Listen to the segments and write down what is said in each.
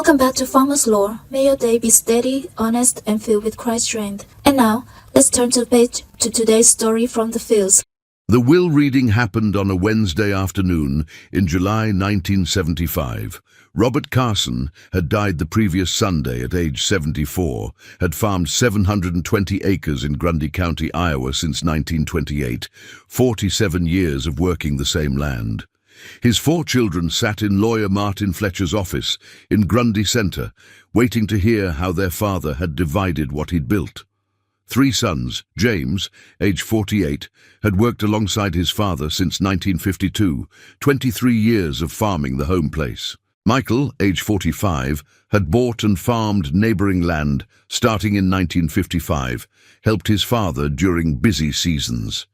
Welcome back to Farmer's Lore. May your day be steady, honest, and filled with Christ's strength. And now, let's turn to the page to today's story from the fields. The will reading happened on a Wednesday afternoon in July 1975. Robert Carson had died the previous Sunday at age 74, had farmed 720 acres in Grundy County, Iowa since 1928, 47 years of working the same land. His 4 children sat in lawyer Martin Fletcher's office in Grundy Center, waiting to hear how their father had divided what he'd built. 3 sons, James, age 48, had worked alongside his father since 1952, 23 years of farming the home place. Michael, age 45, had bought and farmed neighboring land starting in 1955, helped his father during busy seasons.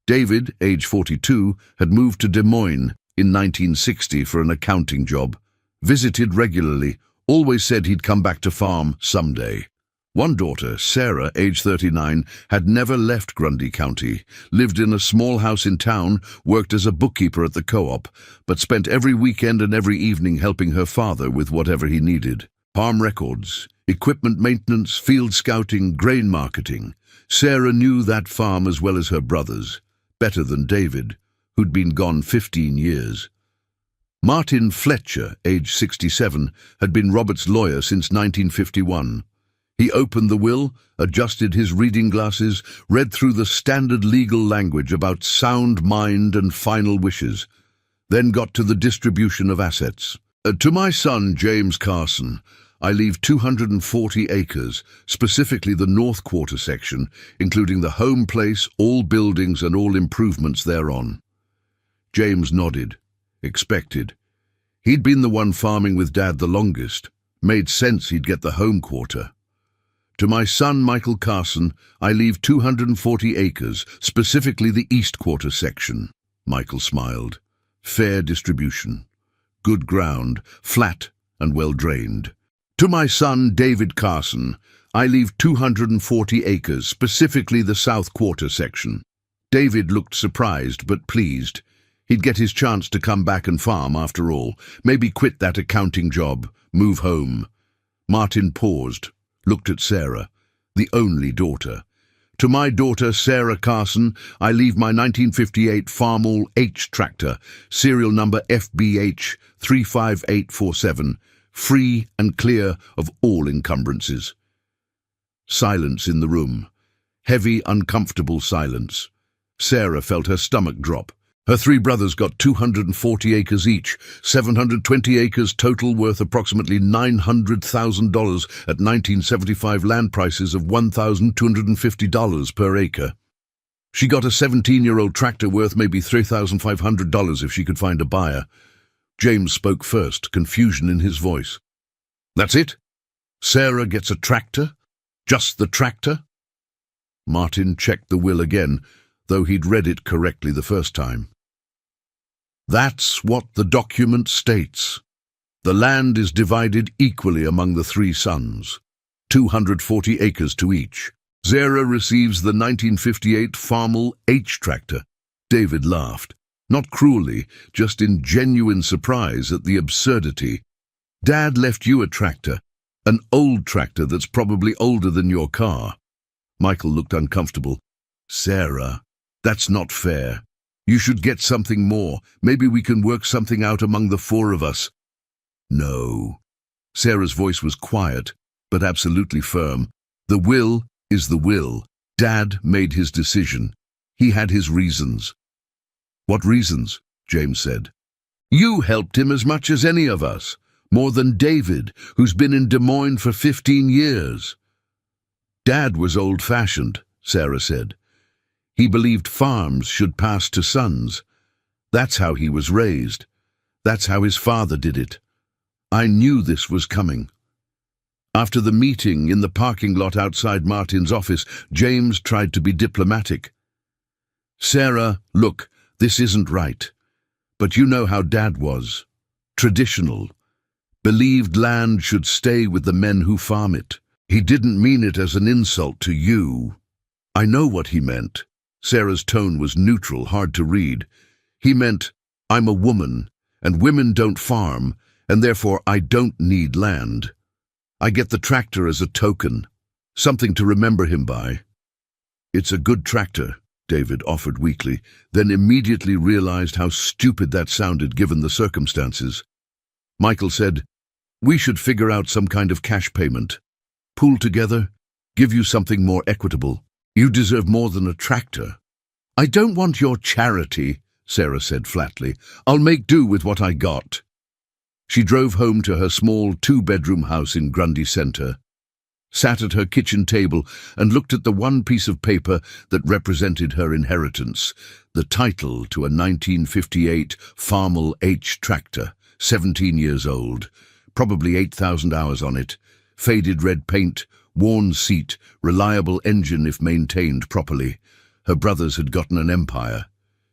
David, age 42, had moved to Des Moines in 1960 for an accounting job, visited regularly, always said he'd come back to farm someday. One daughter, Sarah, age 39, had never left Grundy County, lived in a small house in town, worked as a bookkeeper at the co-op, but spent every weekend and every evening helping her father with whatever he needed. Farm records, equipment maintenance, field scouting, grain marketing. Sarah knew that farm as well as her brothers, better than David, who'd been gone 15 years. Martin Fletcher, age 67, had been Robert's lawyer since 1951. He opened the will, adjusted his reading glasses, read through the standard legal language about sound mind and final wishes, then got to the distribution of assets. To my son, James Carson, I leave 240 acres, specifically the North Quarter section, including the home place, all buildings and all improvements thereon. James nodded, expected. He'd been the one farming with Dad the longest. Made sense he'd get the home quarter. To my son, Michael Carson, I leave 240 acres, specifically the East Quarter section. Michael smiled. Fair distribution. Good ground, flat and well drained. To my son, David Carson, I leave 240 acres, specifically the South Quarter section. David looked surprised but pleased. He'd get his chance to come back and farm after all. Maybe quit that accounting job, move home. Martin paused, looked at Sarah, the only daughter. To my daughter, Sarah Carson, I leave my 1958 Farmall H tractor, serial number FBH 35847, free and clear of all encumbrances. Silence in the room. Heavy, uncomfortable silence. Sarah felt her stomach drop. Her 3 brothers got 240 acres each, 720 acres total, worth approximately $900,000 at 1975 land prices of $1,250 per acre. She got a 17-year-old tractor worth maybe $3,500 if she could find a buyer. James spoke first, confusion in his voice. That's it? Sarah gets a tractor? Just the tractor? Martin checked the will again, though he'd read it correctly the first time. That's what the document states. The land is divided equally among the 3 sons, 240 acres to each. Sarah receives the 1958 Farmall H tractor. David laughed, not cruelly, just in genuine surprise at the absurdity. Dad left you a tractor, an old tractor that's probably older than your car. Michael looked uncomfortable. Sarah, that's not fair. You should get something more. Maybe we can work something out among the 4 of us. No. Sarah's voice was quiet, but absolutely firm. The will is the will. Dad made his decision. He had his reasons. What reasons? James said. You helped him as much as any of us. More than David, who's been in Des Moines for 15 years. Dad was old-fashioned, Sarah said. He believed farms should pass to sons. That's how he was raised. That's how his father did it. I knew this was coming. After the meeting in the parking lot outside Martin's office, James tried to be diplomatic. Sarah, look, this isn't right. But you know how Dad was. Traditional. Believed land should stay with the men who farm it. He didn't mean it as an insult to you. I know what he meant. Sarah's tone was neutral, hard to read. He meant, I'm a woman, and women don't farm, and therefore I don't need land. I get the tractor as a token, something to remember him by. It's a good tractor, David offered weakly, then immediately realized how stupid that sounded given the circumstances. Michael said, "We should figure out some kind of cash payment. Pool together, give you something more equitable. You deserve more than a tractor." "I don't want your charity," Sarah said flatly. "I'll make do with what I got." She drove home to her small two-bedroom house in Grundy Centre, sat at her kitchen table and looked at the one piece of paper that represented her inheritance, the title to a 1958 Farmel H tractor, 17 years old, probably 8,000 hours on it, faded red paint, worn seat, reliable engine if maintained properly. Her brothers had gotten an Empire.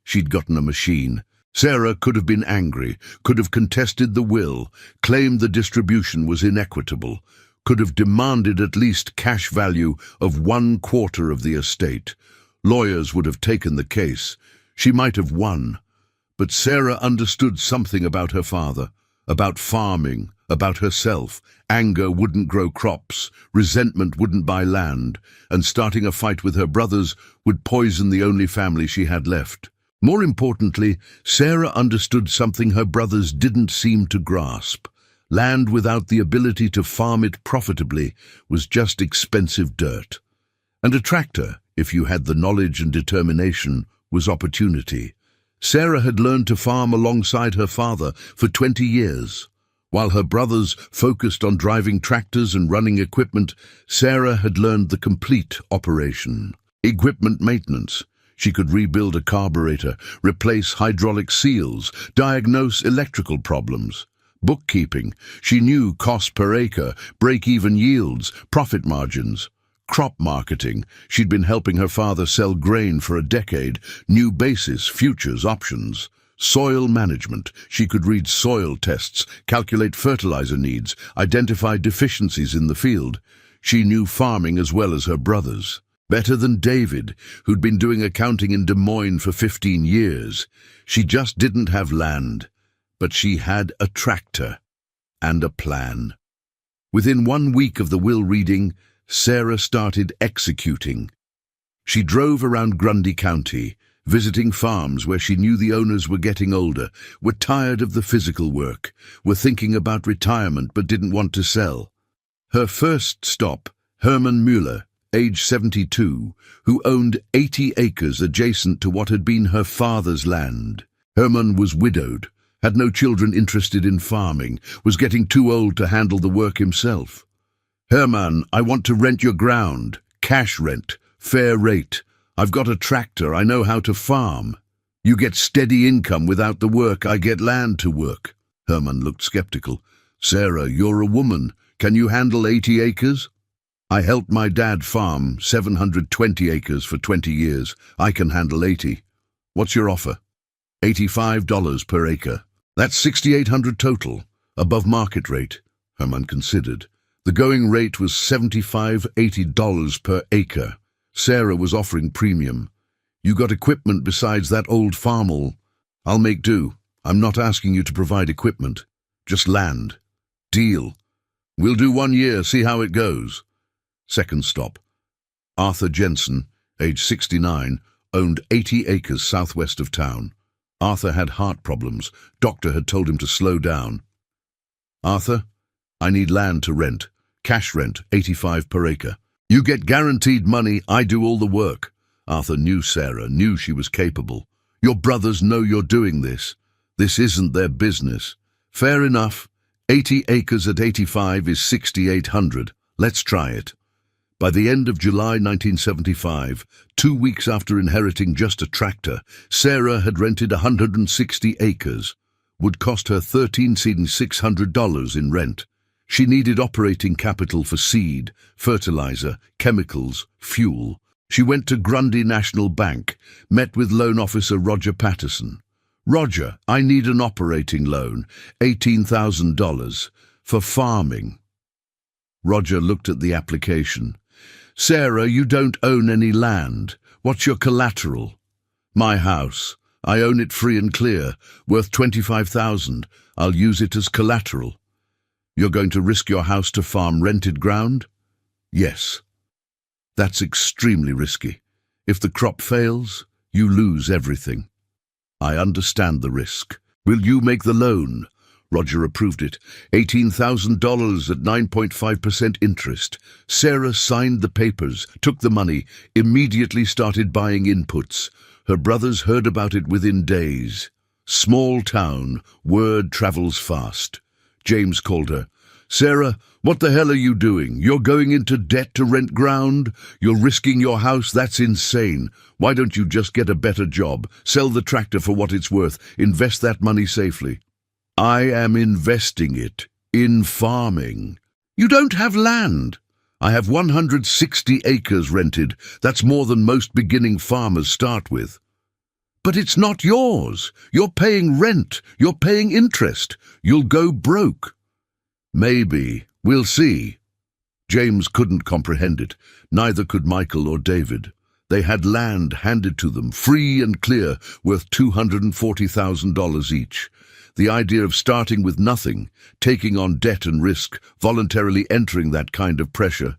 She'd gotten a machine. Sarah could have been angry, could have contested the will, claimed the distribution was inequitable, could have demanded at least cash value of 1/4 of the estate. Lawyers would have taken the case. She might have won. But Sarah understood something about her father, about farming, about herself. Anger wouldn't grow crops, resentment wouldn't buy land, and starting a fight with her brothers would poison the only family she had left. More importantly, Sarah understood something her brothers didn't seem to grasp. Land without the ability to farm it profitably was just expensive dirt. And a tractor, if you had the knowledge and determination, was opportunity. Sarah had learned to farm alongside her father for 20 years. While her brothers focused on driving tractors and running equipment, Sarah had learned the complete operation. Equipment maintenance. She could rebuild a carburetor, replace hydraulic seals, diagnose electrical problems. Bookkeeping. She knew cost per acre, break-even yields, profit margins. Crop marketing. She'd been helping her father sell grain for a decade, knew basis, futures, options. Soil management. She could read soil tests, calculate fertilizer needs, identify deficiencies in the field. She knew farming as well as her brothers. Better than David, who'd been doing accounting in Des Moines for 15 years. She just didn't have land. But she had a tractor and a plan. Within 1 week of the will reading, Sarah started executing. She drove around Grundy County, visiting farms where she knew the owners were getting older, were tired of the physical work, were thinking about retirement but didn't want to sell. Her first stop, Herman Müller, age 72, who owned 80 acres adjacent to what had been her father's land. Herman was widowed, had no children interested in farming, was getting too old to handle the work himself. "Herman, I want to rent your ground. Cash rent. Fair rate. I've got a tractor. I know how to farm. You get steady income without the work. I get land to work." Herman looked skeptical. "Sarah, you're a woman. Can you handle 80 acres? I helped my dad farm 720 acres for 20 years. I can handle 80. What's your offer?" $85 per acre. That's $6,800 total, above market rate, Herman considered. The going rate was $75, $80 per acre. Sarah was offering premium. "You got equipment besides that old Farmel?" "I'll make do. I'm not asking you to provide equipment. Just land." "Deal. We'll do 1 year, see how it goes." Second stop. Arthur Jensen, age 69, owned 80 acres southwest of town. Arthur had heart problems. Doctor had told him to slow down. "Arthur, I need land to rent. Cash rent, $85 per acre. You get guaranteed money, I do all the work." Arthur knew Sarah, knew she was capable. "Your brothers know you're doing this. This isn't their business." "Fair enough. 80 acres at 85 is $6,800. Let's try it." By the end of July 1975, 2 weeks after inheriting just a tractor, Sarah had rented 160 acres. Would cost her $13,600 in rent. She needed operating capital for seed, fertilizer, chemicals, fuel. She went to Grundy National Bank, met with loan officer Roger Patterson. "Roger, I need an operating loan, $18,000, for farming." Roger looked at the application. "Sarah, you don't own any land. What's your collateral?" "My house. I own it free and clear, worth $25,000. I'll use it as collateral. You're going to risk your house to farm rented ground? Yes. That's extremely risky. If the crop fails, you lose everything. I understand the risk. Will you make the loan? Roger approved it. $18,000 at 9.5% interest. Sarah signed the papers, took the money, immediately started buying inputs. Her brothers heard about it within days. Small town, word travels fast. James called her. Sarah, what the hell are you doing? You're going into debt to rent ground? You're risking your house? That's insane. Why don't you just get a better job? Sell the tractor for what it's worth. Invest that money safely. I am investing it in farming. You don't have land. I have 160 acres rented. That's more than most beginning farmers start with. But it's not yours. You're paying rent. You're paying interest. You'll go broke. Maybe. We'll see. James couldn't comprehend it. Neither could Michael or David. They had land handed to them, free and clear, worth $240,000 each. The idea of starting with nothing, taking on debt and risk, voluntarily entering that kind of pressure,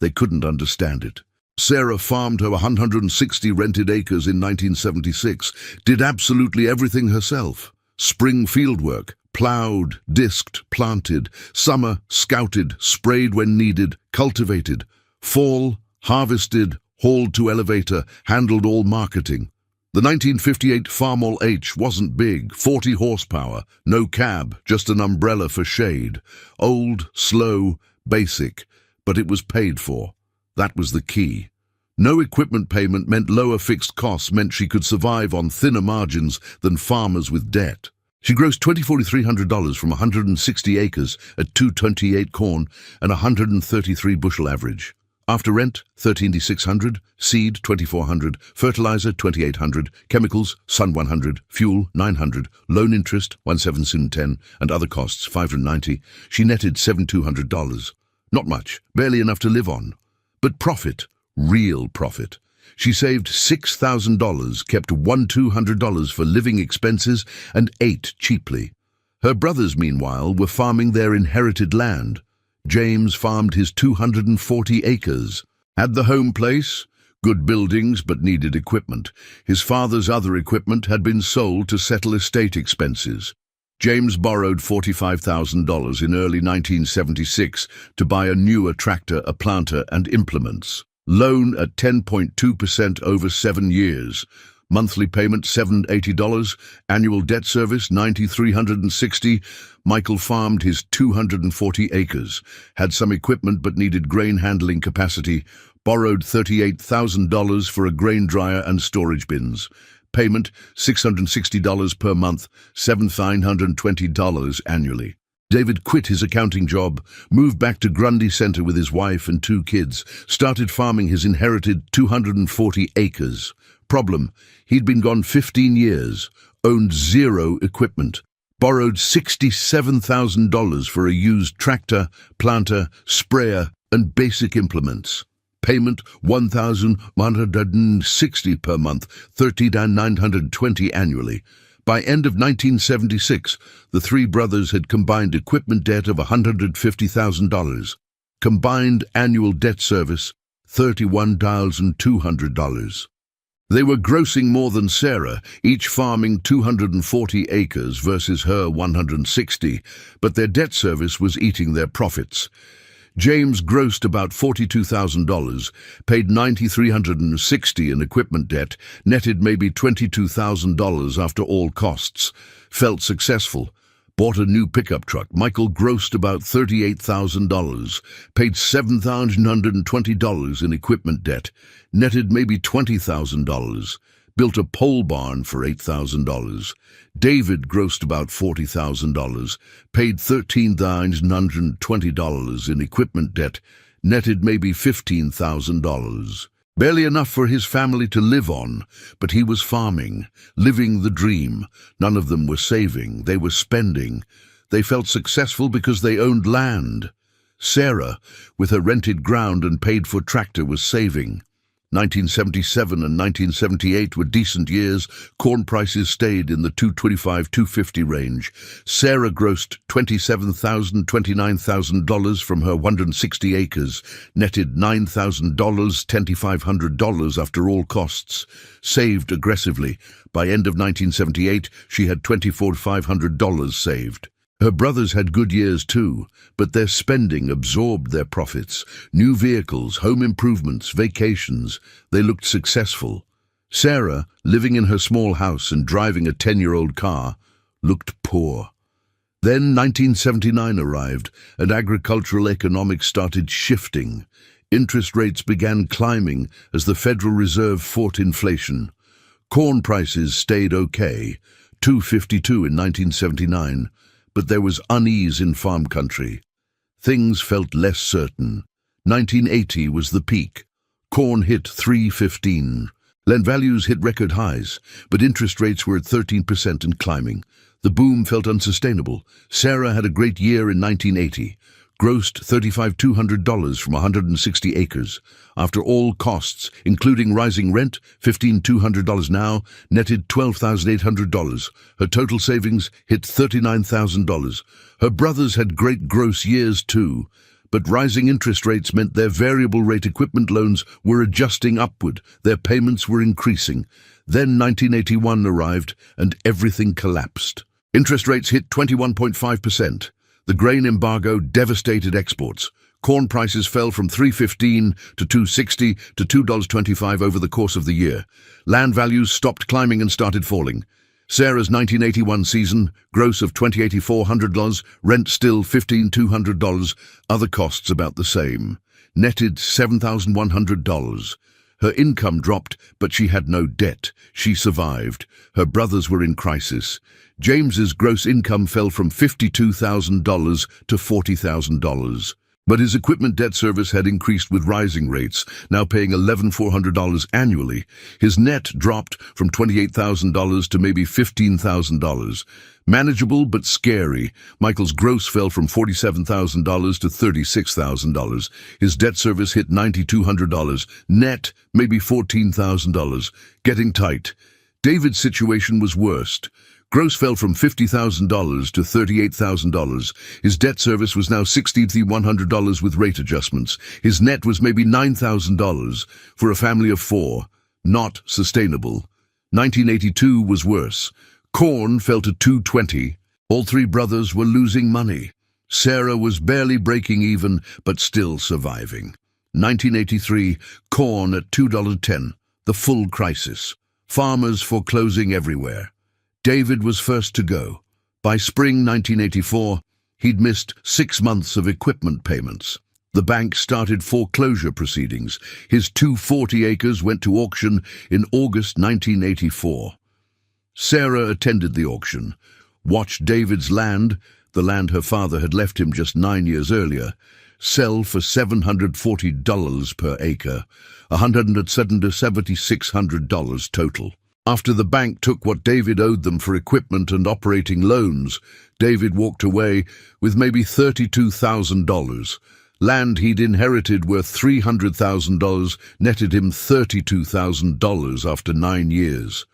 they couldn't understand it. Sarah farmed her 160 rented acres in 1976, did absolutely everything herself. Spring fieldwork, plowed, disked, planted, summer, scouted, sprayed when needed, cultivated, fall, harvested, hauled to elevator, handled all marketing. The 1958 Farmall H wasn't big, 40 horsepower, no cab, just an umbrella for shade. Old, slow, basic, but it was paid for. That was the key. No equipment payment meant lower fixed costs, meant she could survive on thinner margins than farmers with debt. She grossed $4,300 from 160 acres at 228 corn and 133 bushel average. After rent, $13,600, seed, $2,400, fertilizer, $2,800, chemicals, Sun 100, fuel, $900, loan interest, $1,710, and other costs, $590. She netted $7,200. Not much, barely enough to live on. But profit, real profit. She saved $6,000, kept $1,200 for living expenses, and ate cheaply. Her brothers, meanwhile, were farming their inherited land. James farmed his 240 acres. Had the home place, good buildings but needed equipment. His father's other equipment had been sold to settle estate expenses. James borrowed $45,000 in early 1976 to buy a newer tractor, a planter, and implements. Loan at 10.2% over 7 years. Monthly payment $780, annual debt service $9,360. Michael farmed his 240 acres, had some equipment but needed grain handling capacity, borrowed $38,000 for a grain dryer and storage bins. Payment $660 per month, $7,920 annually. David quit his accounting job, moved back to Grundy Center with his wife and 2 kids, started farming his inherited 240 acres. Problem, he'd been gone 15 years, owned 0 equipment, borrowed $67,000 for a used tractor, planter, sprayer, and basic implements. Payment $1,160 per month, $13,920 annually. By end of 1976, the 3 brothers had combined equipment debt of $150,000. Combined annual debt service, $31,200. They were grossing more than Sarah, each farming 240 acres versus her 160, but their debt service was eating their profits. James grossed about $42,000, paid $9,360 in equipment debt, netted maybe $22,000 after all costs, felt successful. Bought a new pickup truck. Michael grossed about $38,000, paid $7,920 in equipment debt, netted maybe $20,000, built a pole barn for $8,000. David grossed about $40,000, paid $13,920 in equipment debt, netted maybe $15,000. Barely enough for his family to live on, but he was farming, living the dream. None of them were saving, they were spending. They felt successful because they owned land. Sarah, with her rented ground and paid-for tractor, was saving. 1977 and 1978 were decent years. Corn prices stayed in the $225–250 range. Sarah grossed $29,000 from her 160 acres, netted $9,000, $2,500 after all costs, saved aggressively. By end of 1978, she had $24,500 saved. Her brothers had good years too, but their spending absorbed their profits. New vehicles, home improvements, vacations. They looked successful. Sarah, living in her small house and driving a 10-year-old car, looked poor. Then 1979 arrived, and agricultural economics started shifting. Interest rates began climbing as the Federal Reserve fought inflation. Corn prices stayed okay, $2.52 in 1979. But there was unease in farm country. Things felt less certain. 1980 was the peak. Corn hit $3.15. Land values hit record highs, but interest rates were at 13% and climbing. The boom felt unsustainable. Sarah had a great year in 1980. Grossed $35,200 from 160 acres. After all costs, including rising rent, $15,200 now, netted $12,800. Her total savings hit $39,000. Her brothers had great gross years too, but rising interest rates meant their variable rate equipment loans were adjusting upward. Their payments were increasing. Then 1981 arrived and everything collapsed. Interest rates hit 21.5%. The grain embargo devastated exports. Corn prices fell from $3.15 to $2.60 to $2.25 over the course of the year. Land values stopped climbing and started falling. Sarah's 1981 season, gross of $28,400, rent still $15,200, other costs about the same. Netted $7,100. Her income dropped, but she had no debt. She survived. Her brothers were in crisis. James's gross income fell from $52,000 to $40,000. But his equipment debt service had increased with rising rates, now paying $11,400 annually. His net dropped from $28,000 to maybe $15,000. Manageable but scary. Michael's gross fell from $47,000 to $36,000. His debt service hit $9,200. Net, maybe $14,000. Getting tight. David's situation was worst. Gross fell from $50,000 to $38,000. His debt service was now $60,100 with rate adjustments. His net was maybe $9,000 for a family of four. Not sustainable. 1982 was worse. Corn fell to $2.20. All three brothers were losing money. Sarah was barely breaking even, but still surviving. 1983, corn at $2.10. The full crisis. Farmers foreclosing everywhere. David was first to go. By spring 1984, he'd missed 6 months of equipment payments. The bank started foreclosure proceedings. His 240 acres went to auction in August 1984. Sarah attended the auction, watched David's land, the land her father had left him just 9 years earlier, sell for $740 per acre, $7,600 total. After the bank took what David owed them for equipment and operating loans, David walked away with maybe $32,000. Land he'd inherited worth $300,000 netted him $32,000 after 9 years.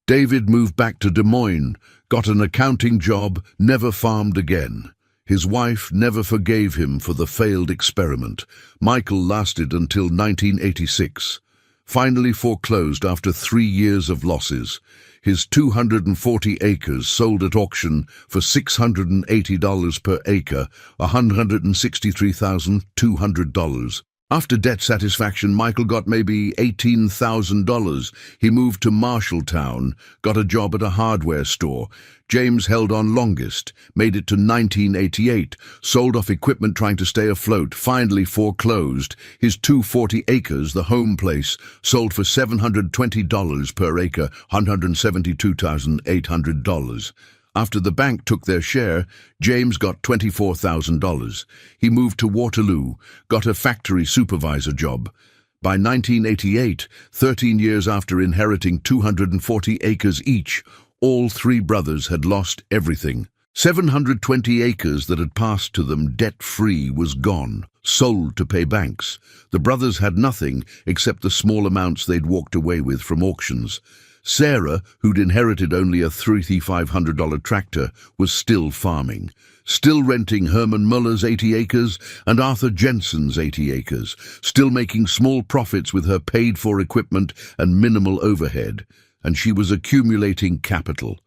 David moved back to Des Moines, got an accounting job, never farmed again. His wife never forgave him for the failed experiment. Michael lasted until 1986. Finally foreclosed after 3 years of losses. His 240 acres sold at auction for $680 per acre, $163,200. After debt satisfaction, Michael got maybe $18,000. He moved to Marshalltown, got a job at a hardware store. James held on longest, made it to 1988, sold off equipment trying to stay afloat, finally foreclosed. His 240 acres, the home place, sold for $720 per acre, $172,800. After the bank took their share, James got $24,000. He moved to Waterloo, got a factory supervisor job. By 1988, 13 years after inheriting 240 acres each, all three brothers had lost everything. 720 acres that had passed to them debt-free was gone, sold to pay banks. The brothers had nothing except the small amounts they'd walked away with from auctions. Sarah, who'd inherited only a $3,500 tractor, was still farming, still renting Herman Muller's 80 acres and Arthur Jensen's 80 acres, still making small profits with her paid-for equipment and minimal overhead, and she was accumulating capital.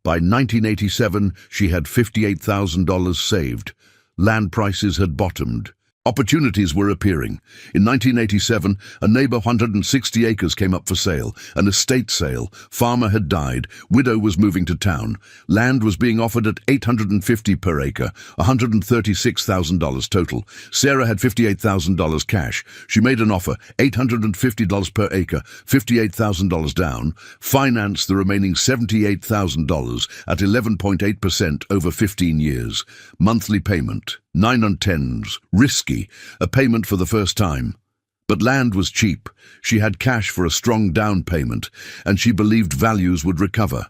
By 1987, she had $58,000 saved. Land prices had bottomed. Opportunities were appearing. In 1987, a neighbor 160 acres came up for sale, an estate sale. Farmer had died, widow was moving to town. Land was being offered at $850 per acre, $136,000 total. Sarah had $58,000 cash. She made an offer, $850 per acre, $58,000 down, financed the remaining $78,000 at 11.8% over 15 years. Monthly payment, 9 on 10s, risky, a payment for the first time. But land was cheap. She had cash for a strong down payment, and she believed values would recover.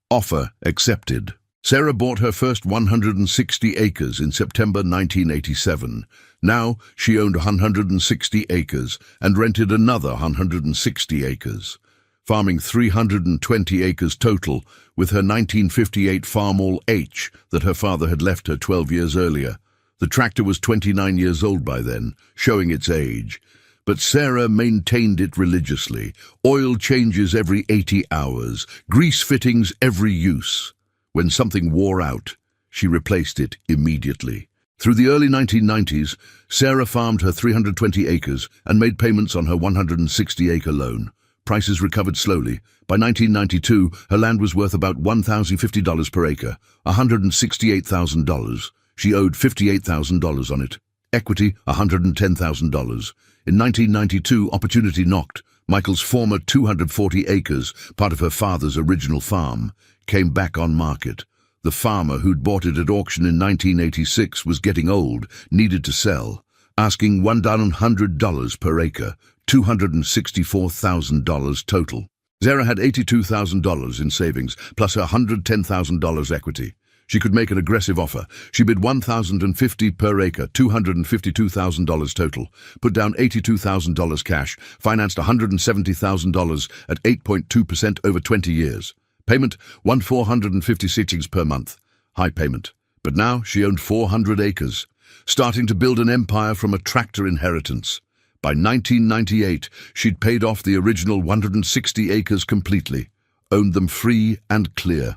Offer accepted. Sarah bought her first 160 acres in September 1987. Now she owned 160 acres and rented another 160 acres, farming 320 acres total with her 1958 Farmall H that her father had left her 12 years earlier. The tractor was 29 years old by then, showing its age. But Sarah maintained it religiously. Oil changes every 80 hours, grease fittings every use. When something wore out, she replaced it immediately. Through the early 1990s, Sarah farmed her 320 acres and made payments on her 160-acre loan. Prices recovered slowly. By 1992, her land was worth about $1,050 per acre, $168,000. She owed $58,000 on it. Equity, $110,000. In 1992, opportunity knocked. Michael's former 240 acres, part of her father's original farm, came back on market. The farmer who'd bought it at auction in 1986 was getting old, needed to sell, asking $100 per acre, $264,000 total. Sarah had $82,000 in savings, plus her $110,000 equity. She could make an aggressive offer. She bid $1,050 per acre, $252,000 total, put down $82,000 cash, financed $170,000 at 8.2% over 20 years. Payment, $1,456 per month. High payment. But now she owned 400 acres, starting to build an empire from a tractor inheritance. By 1998, she'd paid off the original 160 acres completely, owned them free and clear.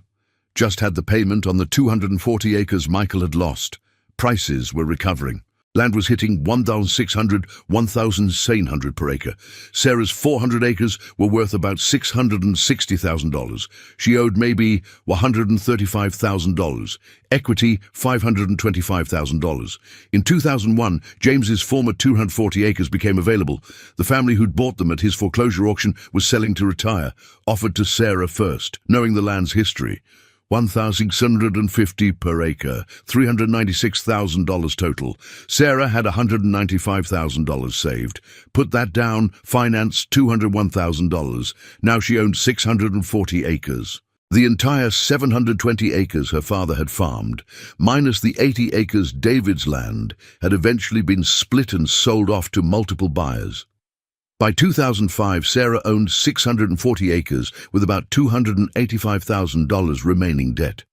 Just had the payment on the 240 acres Michael had lost. Prices were recovering. Land was hitting $1,600, $1,700 per acre. Sarah's 400 acres were worth about $660,000. She owed maybe $135,000. Equity, $525,000. In 2001, James's former 240 acres became available. The family who'd bought them at his foreclosure auction was selling to retire, offered to Sarah first, knowing the land's history. $1,650 per acre, $396,000 total. Sarah had $195,000 saved. Put that down, financed $201,000. Now she owned 640 acres. The entire 720 acres her father had farmed, minus the 80 acres David's land, had eventually been split and sold off to multiple buyers. By 2005, Sarah owned 640 acres with about $285,000 remaining debt.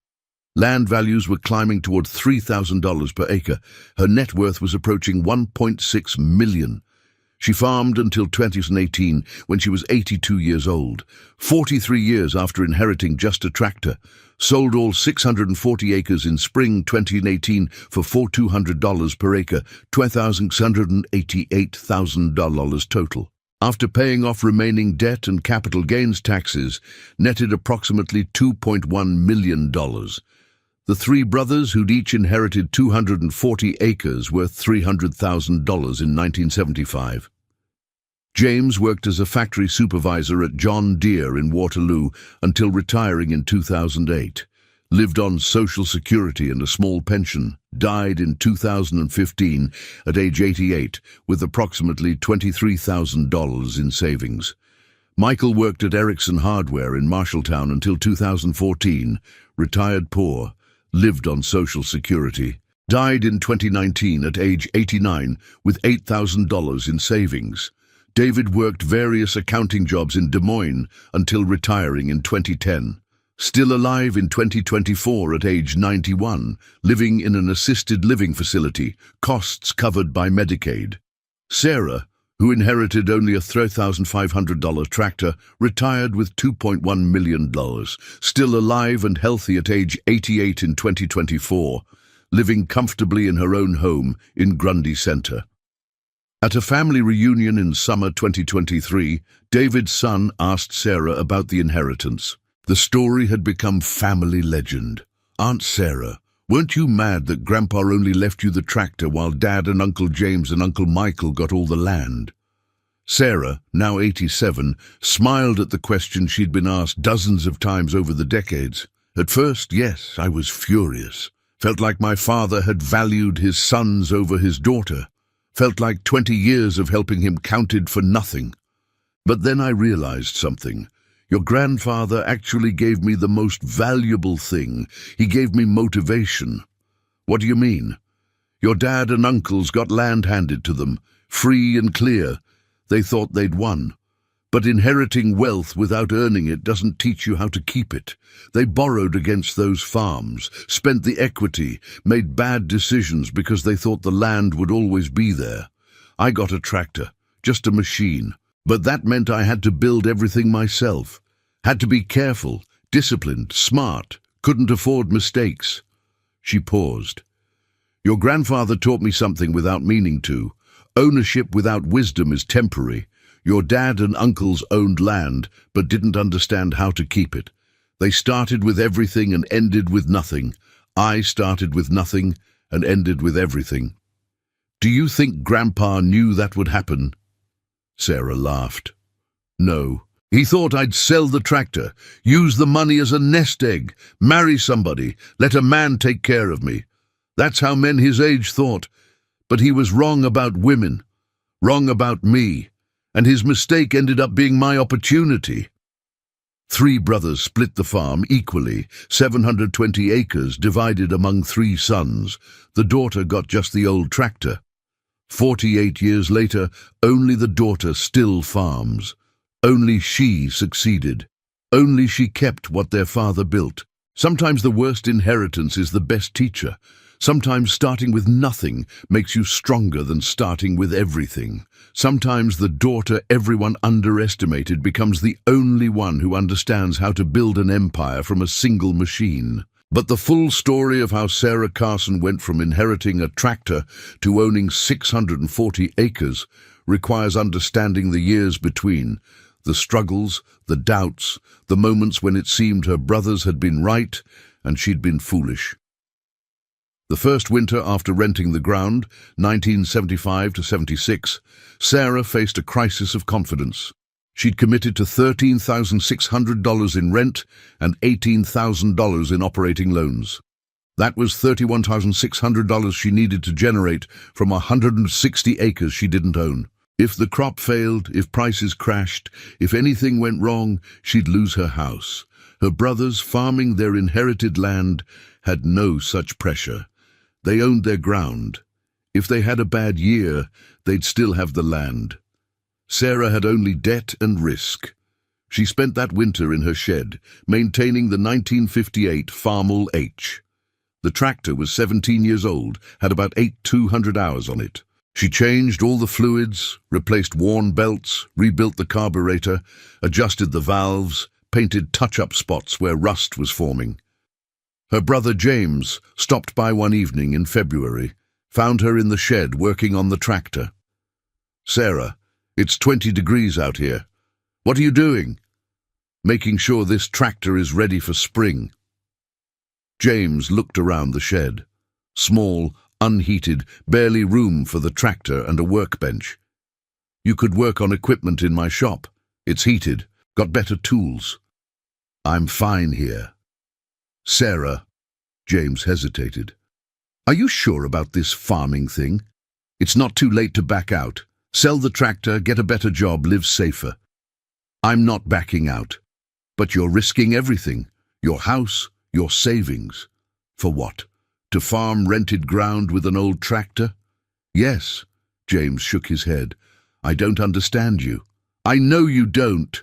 Land values were climbing toward $3,000 per acre. Her net worth was approaching $1.6 million. She farmed until 2018, when she was 82 years old, 43 years after inheriting just a tractor. Sold all 640 acres in spring 2018 for $4,200 per acre, $12,688,000 total. After paying off remaining debt and capital gains taxes, netted approximately $2.1 million. The three brothers, who'd each inherited 240 acres worth $300,000 in 1975. James worked as a factory supervisor at John Deere in Waterloo until retiring in 2008. Lived on Social Security and a small pension, died in 2015 at age 88 with approximately $23,000 in savings. Michael worked at Ericsson Hardware in Marshalltown until 2014, retired poor, lived on Social Security, died in 2019 at age 89 with $8,000 in savings. David worked various accounting jobs in Des Moines until retiring in 2010. Still alive in 2024 at age 91, living in an assisted living facility, costs covered by Medicaid. Sarah, who inherited only a $3,500 tractor, retired with $2.1 million, still alive and healthy at age 88 in 2024, living comfortably in her own home in Grundy Center. At a family reunion in summer 2023, David's son asked Sarah about the inheritance. The story had become family legend. "Aunt Sarah, weren't you mad that Grandpa only left you the tractor while Dad and Uncle James and Uncle Michael got all the land?" Sarah, now 87, smiled at the question she'd been asked dozens of times over the decades. "At first, yes, I was furious. Felt like my father had valued his sons over his daughter. Felt like 20 years of helping him counted for nothing. But then I realized something. Your grandfather actually gave me the most valuable thing. He gave me motivation." "What do you mean?" "Your dad and uncles got land handed to them, free and clear. They thought they'd won. But inheriting wealth without earning it doesn't teach you how to keep it. They borrowed against those farms, spent the equity, made bad decisions because they thought the land would always be there. I got a tractor, just a machine. But that meant I had to build everything myself. Had to be careful, disciplined, smart, couldn't afford mistakes." She paused. "Your grandfather taught me something without meaning to. Ownership without wisdom is temporary. Your dad and uncles owned land, but didn't understand how to keep it. They started with everything and ended with nothing. I started with nothing and ended with everything." "Do you think Grandpa knew that would happen?" Sarah laughed. "No. He thought I'd sell the tractor, use the money as a nest egg, marry somebody, let a man take care of me. That's how men his age thought. But he was wrong about women, wrong about me, and his mistake ended up being my opportunity." 3 brothers split the farm equally, 720 acres divided among 3 sons. The daughter got just the old tractor. 48 years later, only the daughter still farms. Only she succeeded. Only she kept what their father built. Sometimes the worst inheritance is the best teacher. Sometimes starting with nothing makes you stronger than starting with everything. Sometimes the daughter everyone underestimated becomes the only one who understands how to build an empire from a single machine. But the full story of how Sarah Carson went from inheriting a tractor to owning 640 acres requires understanding the years between, the struggles, the doubts, the moments when it seemed her brothers had been right and she'd been foolish. The first winter after renting the ground, 1975 to 76, Sarah faced a crisis of confidence. She'd committed to $13,600 in rent and $18,000 in operating loans. That was $31,600 she needed to generate from 160 acres she didn't own. If the crop failed, if prices crashed, if anything went wrong, she'd lose her house. Her brothers, farming their inherited land, had no such pressure. They owned their ground. If they had a bad year, they'd still have the land. Sarah had only debt and risk. She spent that winter in her shed, maintaining the 1958 Farmall H. The tractor was 17 years old, had about 200 hours on it. She changed all the fluids, replaced worn belts, rebuilt the carburetor, adjusted the valves, painted touch-up spots where rust was forming. Her brother James stopped by one evening in February, found her in the shed working on the tractor. "Sarah, it's 20 degrees out here. What are you doing?" "Making sure this tractor is ready for spring." James looked around the shed. Small, unheated, barely room for the tractor and a workbench. "You could work on equipment in my shop. It's heated, got better tools." "I'm fine here." "Sarah," James hesitated. "Are you sure about this farming thing? It's not too late to back out. Sell the tractor, get a better job, live safer." "I'm not backing out. But you're risking everything. Your house, your savings." For what? To farm rented ground with an old tractor? Yes. James shook his head. I don't understand you. I know you don't.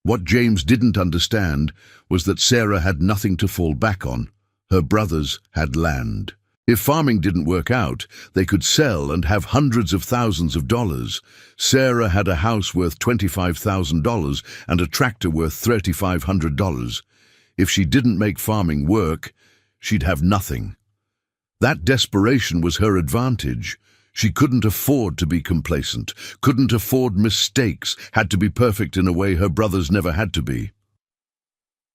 What James didn't understand was that Sarah had nothing to fall back on. Her brothers had land. If farming didn't work out, they could sell and have hundreds of thousands of dollars. Sarah had a house worth $25,000 and a tractor worth $3,500. If she didn't make farming work, she'd have nothing. That desperation was her advantage. She couldn't afford to be complacent, couldn't afford mistakes, had to be perfect in a way her brothers never had to be.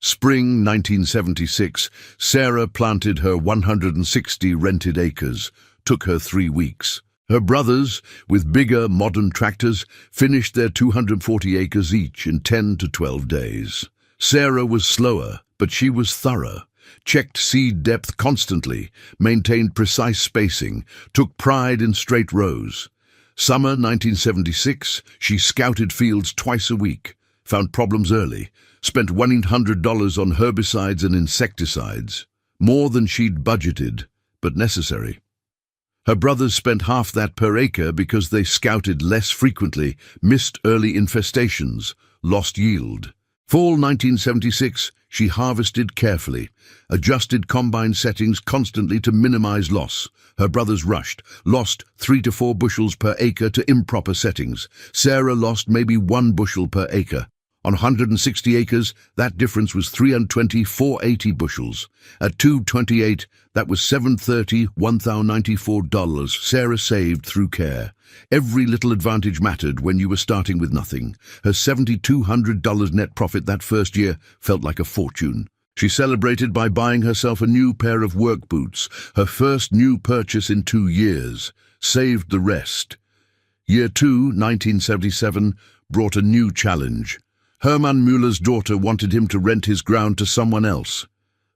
Spring 1976, Sarah planted her 160 rented acres. Took her 3 weeks. Her brothers, with bigger modern tractors, finished their 240 acres each in 10 to 12 days. Sarah was slower, but she was thorough. Checked seed depth constantly, maintained precise spacing, took pride in straight rows. Summer 1976, she scouted fields twice a week, found problems early, spent $100 on herbicides and insecticides, more than she'd budgeted, but necessary. Her brothers spent half that per acre because they scouted less frequently, missed early infestations, lost yield. Fall 1976, she harvested carefully, adjusted combine settings constantly to minimize loss. Her brothers rushed, lost 3 to 4 bushels per acre to improper settings. Sarah lost maybe 1 bushel per acre. On 160 acres, that difference was 320, 480 bushels. At 228, that was $730, $1,094 Sarah saved through care. Every little advantage mattered when you were starting with nothing. Her $7,200 net profit that first year felt like a fortune. She celebrated by buying herself a new pair of work boots, her first new purchase in 2 years. Saved the rest. Year 2, 1977, brought a new challenge. Hermann Müller's daughter wanted him to rent his ground to someone else,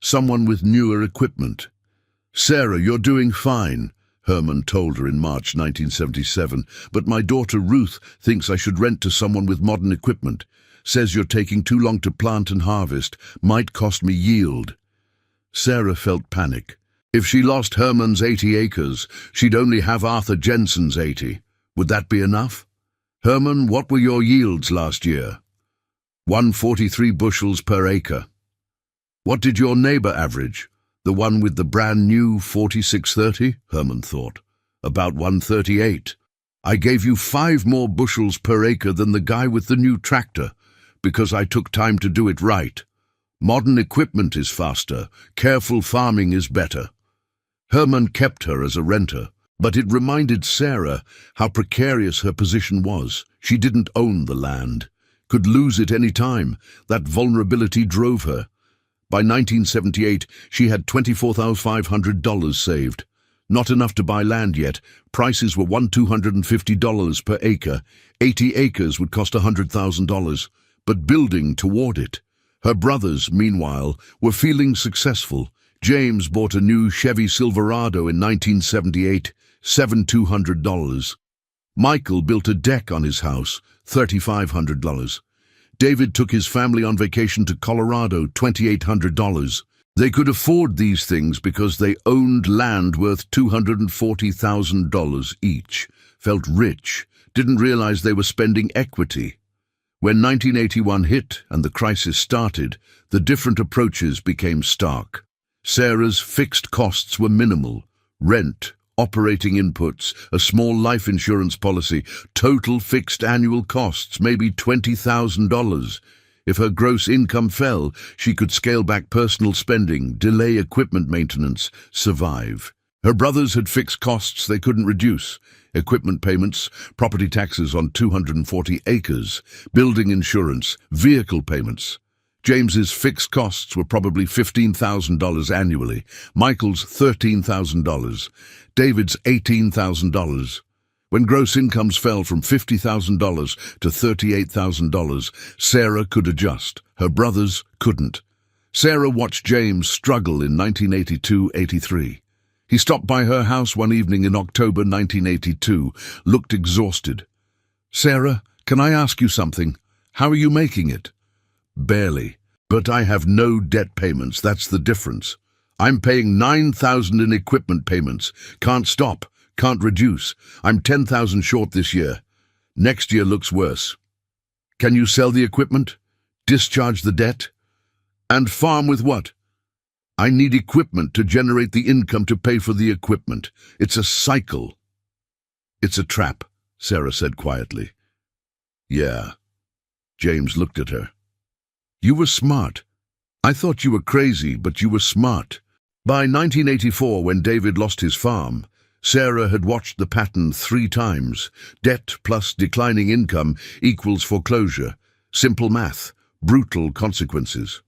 someone with newer equipment. Sarah, you're doing fine, Hermann told her in March 1977, but my daughter Ruth thinks I should rent to someone with modern equipment. Says you're taking too long to plant and harvest, might cost me yield. Sarah felt panic. If she lost Hermann's 80 acres, she'd only have Arthur Jensen's 80. Would that be enough? Hermann, what were your yields last year? 143 bushels per acre. What did your neighbor average? The one with the brand new 4630? Hermann thought. About 138. I gave you 5 more bushels per acre than the guy with the new tractor, because I took time to do it right. Modern equipment is faster, careful farming is better. Hermann kept her as a renter, but it reminded Sarah how precarious her position was. She didn't own the land. Could lose it any time. That vulnerability drove her. By 1978, she had $24,500 saved. Not enough to buy land yet. Prices were $250 per acre. 80 acres would cost $100,000, but building toward it. Her brothers, meanwhile, were feeling successful. James bought a new Chevy Silverado in 1978, $7,200. Michael built a deck on his house, $3,500. David took his family on vacation to Colorado, $2,800. They could afford these things because they owned land worth $240,000 each, felt rich, didn't realize they were spending equity. When 1981 hit and the crisis started, the different approaches became stark. Sarah's fixed costs were minimal: rent, operating inputs, a small life insurance policy, total fixed annual costs, maybe $20,000. If her gross income fell, she could scale back personal spending, delay equipment maintenance, survive. Her brothers had fixed costs they couldn't reduce: equipment payments, property taxes on 240 acres, building insurance, vehicle payments. James's fixed costs were probably $15,000 annually, Michael's $13,000, David's $18,000. When gross incomes fell from $50,000 to $38,000, Sarah could adjust. Her brothers couldn't. Sarah watched James struggle in 1982-83. He stopped by her house one evening in October 1982, looked exhausted. "Sarah, can I ask you something? How are you making it?" "Barely. But I have no debt payments, that's the difference. I'm paying $9,000 in equipment payments. Can't stop, can't reduce. I'm $10,000 short this year. Next year looks worse. Can you sell the equipment? Discharge the debt? And farm with what? I need equipment to generate the income to pay for the equipment. It's a cycle. It's a trap, Sarah said quietly. Yeah. James looked at her. You were smart. I thought you were crazy, but you were smart. By 1984, when David lost his farm, Sarah had watched the pattern 3 times. Debt plus declining income equals foreclosure. Simple math, brutal consequences.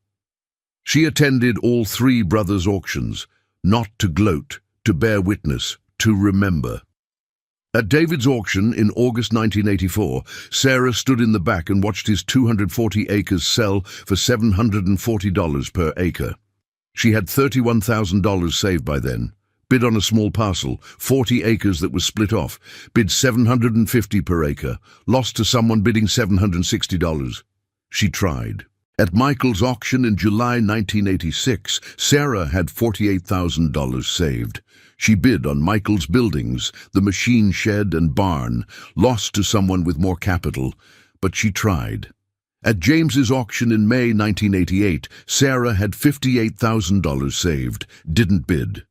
She attended all 3 brothers' auctions, not to gloat, to bear witness, to remember. At David's auction in August 1984, Sarah stood in the back and watched his 240 acres sell for $740 per acre. She had $31,000 saved by then. Bid on a small parcel, 40 acres that was split off, bid $750 per acre, lost to someone bidding $760. She tried. At Michael's auction in July 1986, Sarah had $48,000 saved. She bid on Michael's buildings, the machine shed and barn, lost to someone with more capital, but she tried. At James's auction in May 1988, Sarah had $58,000 saved, didn't bid.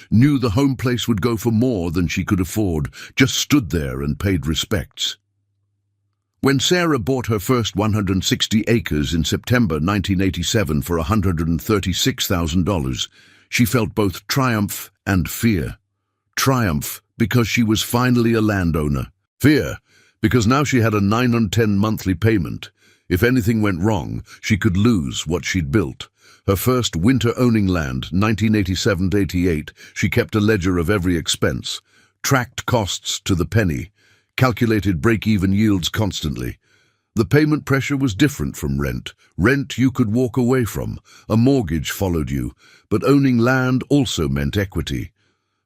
Knew the home place would go for more than she could afford, just stood there and paid respects. When Sarah bought her first 160 acres in September 1987 for $136,000, she felt both triumph and fear. Triumph because she was finally a landowner. Fear because now she had a 9 on 10 monthly payment. If anything went wrong, she could lose what she'd built. Her first winter owning land, 1987-88, she kept a ledger of every expense, tracked costs to the penny, calculated break-even yields constantly. The payment pressure was different from rent. Rent you could walk away from. A mortgage followed you. But owning land also meant equity.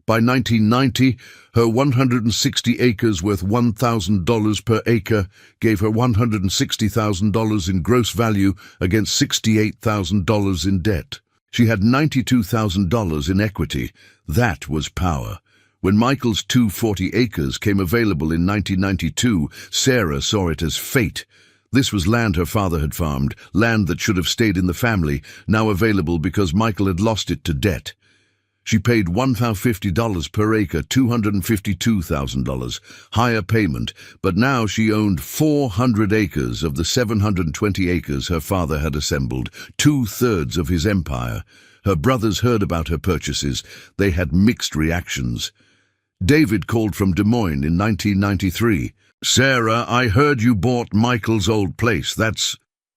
By 1990, her 160 acres worth $1,000 per acre gave her $160,000 in gross value against $68,000 in debt. She had $92,000 in equity. That was power. When Michael's 240 acres came available in 1992, Sarah saw it as fate. This was land her father had farmed, land that should have stayed in the family, now available because Michael had lost it to debt. She paid $1,050 per acre, $252,000, higher payment, but now she owned 400 acres of the 720 acres her father had assembled, 2/3 of his empire. Her brothers heard about her purchases. They had mixed reactions. David called from Des Moines in 1993. Sarah, I heard you bought Michael's old place.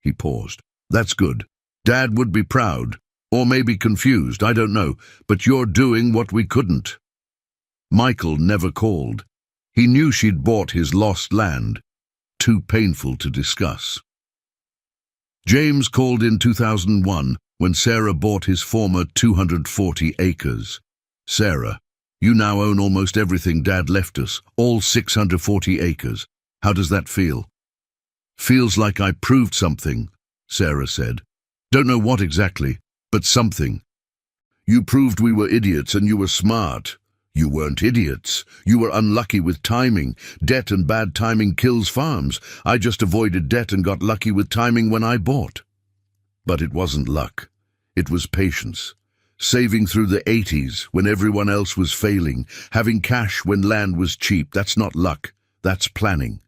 He paused. That's good. Dad would be proud. Or maybe confused, I don't know, but you're doing what we couldn't. Michael never called. He knew she'd bought his lost land. Too painful to discuss. James called in 2001 when Sarah bought his former 240 acres. Sarah, you now own almost everything Dad left us, all 640 acres. How does that feel? Feels like I proved something, Sarah said. Don't know what exactly, but something. You proved we were idiots and you were smart. You weren't idiots. You were unlucky with timing. Debt and bad timing kills farms. I just avoided debt and got lucky with timing when I bought. But it wasn't luck. It was patience. Saving through the 80s when everyone else was failing. Having cash when land was cheap. That's not luck. That's planning.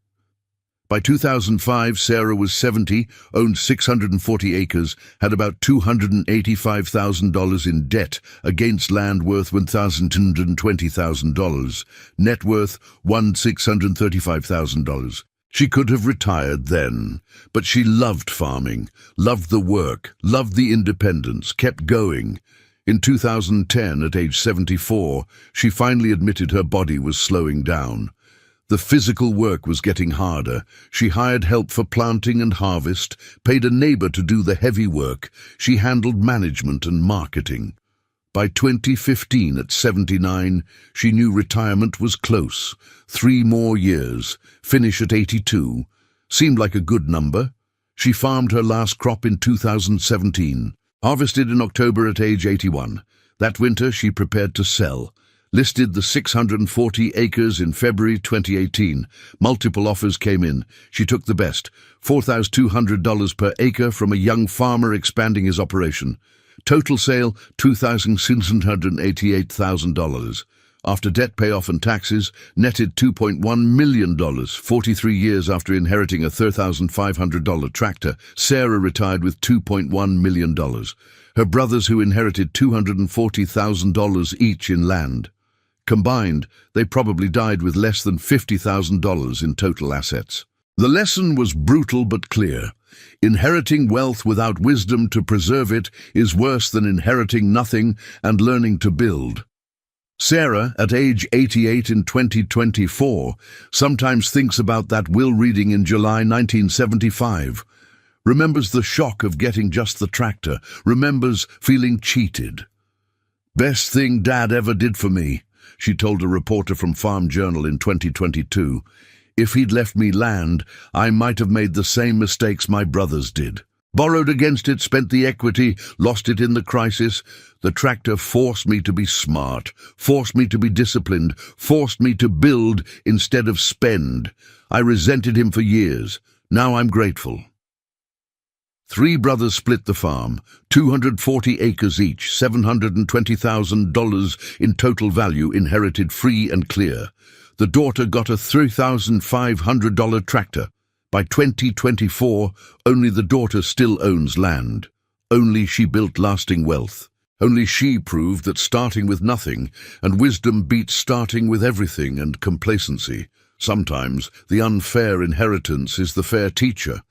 By 2005, Sarah was 70, owned 640 acres, had about $285,000 in debt against land worth $1,220,000, net worth $1,635,000. She could have retired then, but she loved farming, loved the work, loved the independence, kept going. In 2010, at age 74, she finally admitted her body was slowing down. The physical work was getting harder. She hired help for planting and harvest, paid a neighbor to do the heavy work. She handled management and marketing. By 2015, at 79, she knew retirement was close. 3 more years, finish at 82. Seemed like a good number. She farmed her last crop in 2017, harvested in October at age 81. That winter, she prepared to sell. Listed the 640 acres in February 2018. Multiple offers came in. She took the best, $4,200 per acre from a young farmer expanding his operation. Total sale, $2,688,000. After debt payoff and taxes, netted $2.1 million. 43 years after inheriting a $3,500 tractor, Sarah retired with $2.1 million. Her brothers, who inherited $240,000 each in land. Combined, they probably died with less than $50,000 in total assets. The lesson was brutal but clear. Inheriting wealth without wisdom to preserve it is worse than inheriting nothing and learning to build. Sarah, at age 88 in 2024, sometimes thinks about that will reading in July 1975. Remembers the shock of getting just the tractor. Remembers feeling cheated. "Best thing Dad ever did for me," she told a reporter from Farm Journal in 2022. "If he'd left me land, I might have made the same mistakes my brothers did. Borrowed against it, spent the equity, lost it in the crisis. The tractor forced me to be smart, forced me to be disciplined, forced me to build instead of spend. I resented him for years. Now I'm grateful." 3 brothers split the farm, 240 acres each, $720,000 in total value, inherited free and clear. The daughter got a $3,500 tractor. By 2024, only the daughter still owns land. Only she built lasting wealth. Only she proved that starting with nothing and wisdom beats starting with everything and complacency. Sometimes the unfair inheritance is the fair teacher.